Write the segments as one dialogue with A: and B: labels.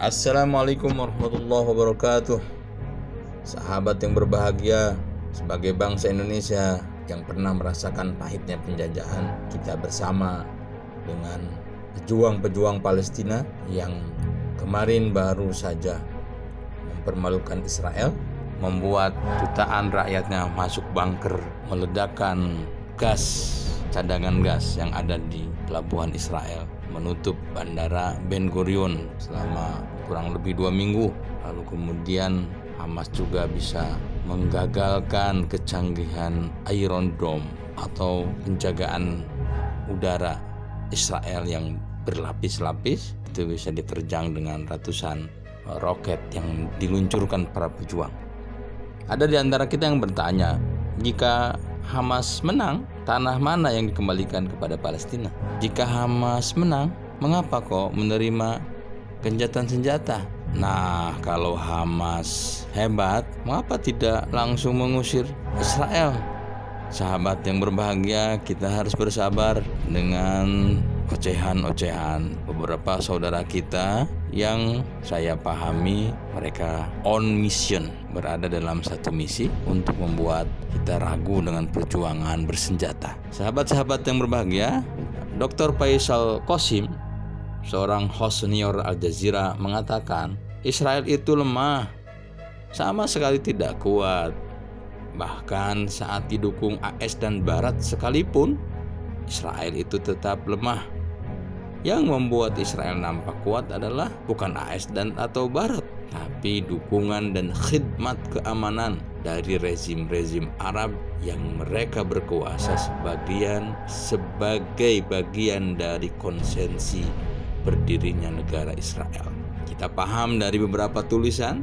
A: Assalamualaikum warahmatullahi wabarakatuh. Sahabat yang berbahagia, sebagai bangsa Indonesia yang pernah merasakan pahitnya penjajahan, kita bersama dengan pejuang-pejuang Palestina yang kemarin baru saja mempermalukan Israel, membuat jutaan rakyatnya masuk bunker, meledakkan cadangan gas yang ada di pelabuhan Israel, menutup bandara Ben Gurion selama kurang lebih 2 minggu. Lalu kemudian Hamas juga bisa menggagalkan kecanggihan Iron Dome atau penjagaan udara Israel yang berlapis-lapis. Itu bisa diterjang dengan ratusan roket yang diluncurkan para pejuang. Ada di antara kita yang bertanya, jika Hamas menang, tanah mana yang dikembalikan kepada Palestina? Jika Hamas menang, mengapa kok menerima gencatan senjata? Nah, kalau Hamas hebat, mengapa tidak langsung mengusir Israel? Sahabat yang berbahagia, kita harus bersabar dengan ocehan-ocehan beberapa saudara kita yang saya pahami mereka on mission, berada dalam satu misi untuk membuat kita ragu dengan perjuangan bersenjata. Sahabat-sahabat yang berbahagia, Dr. Faisal Qasim, seorang host senior Al Jazeera, mengatakan Israel itu lemah, sama sekali tidak kuat. Bahkan saat didukung AS dan Barat sekalipun, Israel itu tetap lemah. Yang membuat Israel nampak kuat adalah bukan AS dan atau Barat, tapi dukungan dan khidmat keamanan dari rezim-rezim Arab yang mereka berkuasa sebagai bagian dari konsensi berdirinya negara Israel. Kita paham dari beberapa tulisan,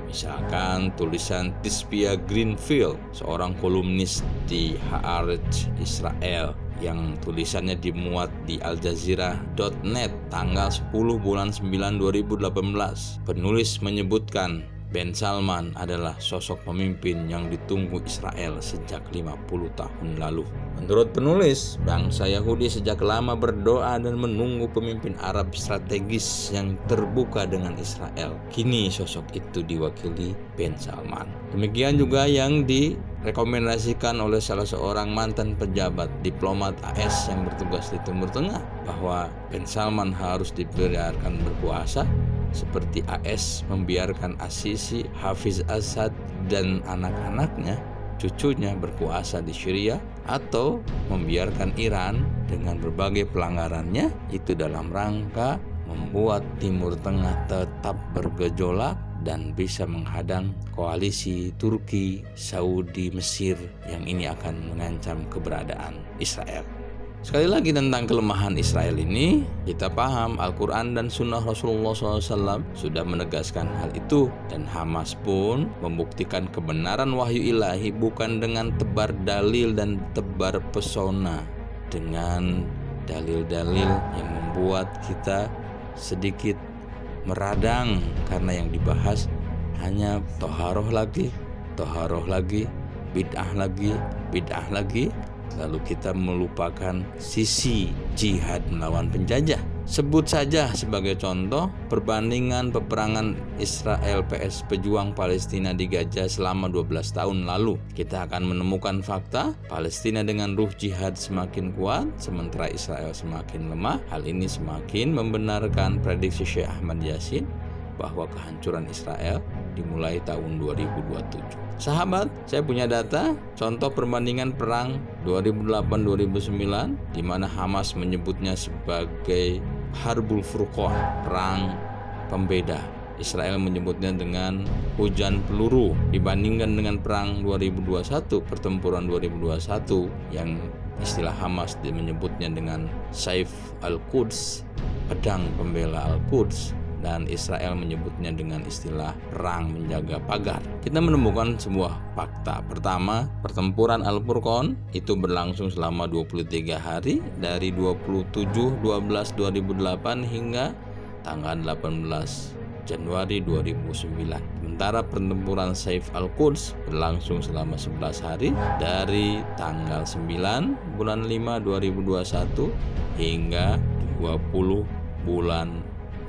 A: misalkan tulisan Tispia Greenfield, seorang kolumnis di Haaretz Israel, yang tulisannya dimuat di aljazeera.net tanggal 10 bulan 9 2018. Penulis menyebutkan Ben Salman adalah sosok pemimpin yang ditunggu Israel sejak 50 tahun lalu. Menurut penulis, bangsa Yahudi sejak lama berdoa dan menunggu pemimpin Arab strategis yang terbuka dengan Israel. Kini sosok itu diwakili Ben Salman. Demikian juga yang direkomendasikan oleh salah seorang mantan pejabat diplomat AS yang bertugas di Timur Tengah, bahwa Ben Salman harus dibiarkan berkuasa seperti AS membiarkan As-Sisi, Hafiz Assad dan anak-anaknya, cucunya berkuasa di Syria, atau membiarkan Iran dengan berbagai pelanggarannya itu dalam rangka membuat Timur Tengah tetap bergejolak dan bisa menghadang koalisi Turki, Saudi, Mesir yang ini akan mengancam keberadaan Israel. Sekali lagi tentang kelemahan Israel ini, kita paham Al-Quran dan Sunnah Rasulullah SAW sudah menegaskan hal itu, dan Hamas pun membuktikan kebenaran wahyu ilahi bukan dengan tebar dalil dan tebar pesona, dengan dalil-dalil yang membuat kita sedikit meradang karena yang dibahas hanya toharoh lagi, bid'ah lagi, lalu kita melupakan sisi jihad melawan penjajah. Sebut saja sebagai contoh perbandingan peperangan Israel vs pejuang Palestina di Gaza selama 12 tahun lalu. Kita akan menemukan fakta Palestina dengan ruh jihad semakin kuat, sementara Israel semakin lemah. Hal ini semakin membenarkan prediksi Syekh Ahmad Yasin bahwa kehancuran Israel dimulai tahun 2027. Sahabat, saya punya data contoh perbandingan perang 2008-2009 di mana Hamas menyebutnya sebagai Harbul Furqan, perang pembeda. Israel menyebutnya dengan hujan peluru, dibandingkan dengan perang 2021, pertempuran 2021 yang istilah Hamas menyebutnya dengan Saif Al-Quds, pedang pembela Al-Quds, dan Israel menyebutnya dengan istilah perang menjaga pagar. Kita menemukan sebuah fakta. Pertama, pertempuran Al-Furqan itu berlangsung selama 23 hari dari 27/12/2008 hingga tanggal 18 Januari 2009. Sementara pertempuran Saif Al-Quds berlangsung selama 11 hari dari tanggal 9 bulan 5 2021 hingga 20 bulan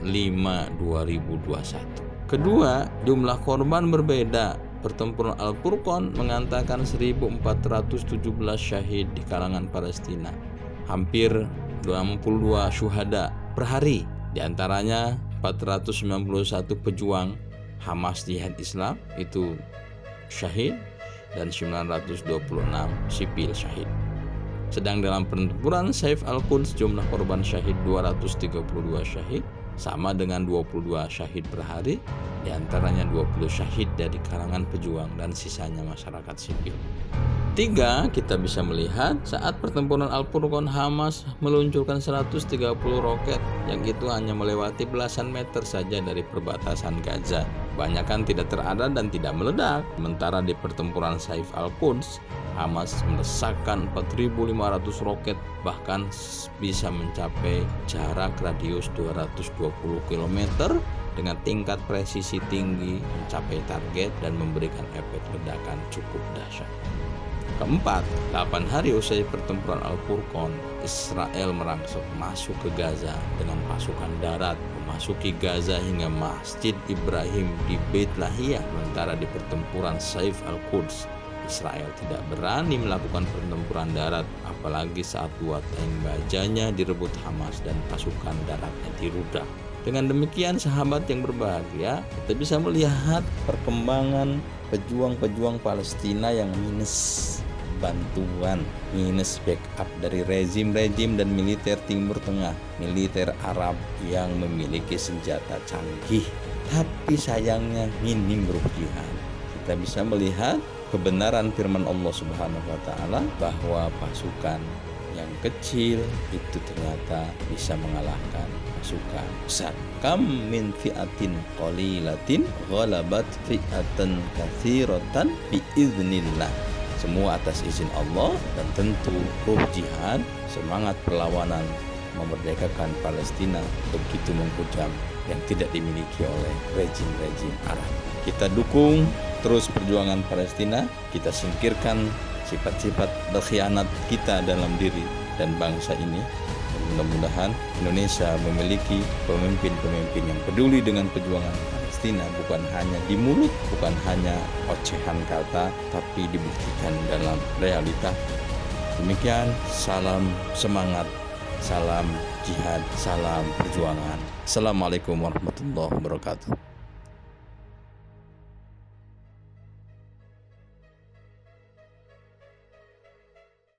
A: 2021. Kedua, jumlah korban berbeda. Pertempuran Al-Furqan mengatakan 1417 syahid di kalangan Palestina, hampir 62 syuhada per hari. Di antaranya 491 pejuang Hamas Jihad Islam itu syahid dan 926 sipil syahid. Sedang dalam pertempuran Saif Al-Quds jumlah korban syahid 232 syahid, sama dengan 22 syahid per hari, di antaranya 20 syahid dari kalangan pejuang dan sisanya masyarakat sipil. 3, kita bisa melihat saat pertempuran Al-Furqan Hamas meluncurkan 130 roket yang itu hanya melewati belasan meter saja dari perbatasan Gaza. Kebanyakan tidak terada dan tidak meledak. Sementara di pertempuran Saif Al-Quds, Hamas melesakkan 4.500 roket, bahkan bisa mencapai jarak radius 220 km dengan tingkat presisi tinggi, mencapai target dan memberikan efek ledakan cukup dahsyat. Keempat, 8 hari usai pertempuran Al-Furqan, Israel merangsek masuk ke Gaza dengan pasukan darat, memasuki Gaza hingga Masjid Ibrahim di Beit Lahia. Sementara di pertempuran Saif Al-Quds, Israel tidak berani melakukan pertempuran darat, apalagi saat 2 tank bajanya direbut Hamas dan pasukan daratnya dirudal. Dengan demikian, sahabat yang berbahagia, kita bisa melihat perkembangan pejuang-pejuang Palestina yang minus bantuan, minus backup dari rezim-rezim dan militer Timur Tengah, militer Arab yang memiliki senjata canggih, tapi sayangnya minim ruh jihad. Kita bisa melihat kebenaran firman Allah Subhanahu wa taala bahwa pasukan yang kecil itu ternyata bisa mengalahkan pasukan besar. Kam min fi'atin qalilatin ghalabat fi'atan katsiratan biiznillah. Semua atas izin Allah, dan tentu ruh jihad, semangat perlawanan memerdekakan Palestina begitu menghujam yang tidak dimiliki oleh rejim-rejim Arab. Kita dukung terus perjuangan Palestina, kita singkirkan sifat-sifat berkhianat kita dalam diri dan bangsa ini. Mudah-mudahan Indonesia memiliki pemimpin-pemimpin yang peduli dengan perjuangan Palestina, bukan hanya di mulut, bukan hanya ocehan kata, tapi dibuktikan dalam realita. Demikian, salam semangat, salam jihad, salam perjuangan. Assalamualaikum warahmatullahi wabarakatuh.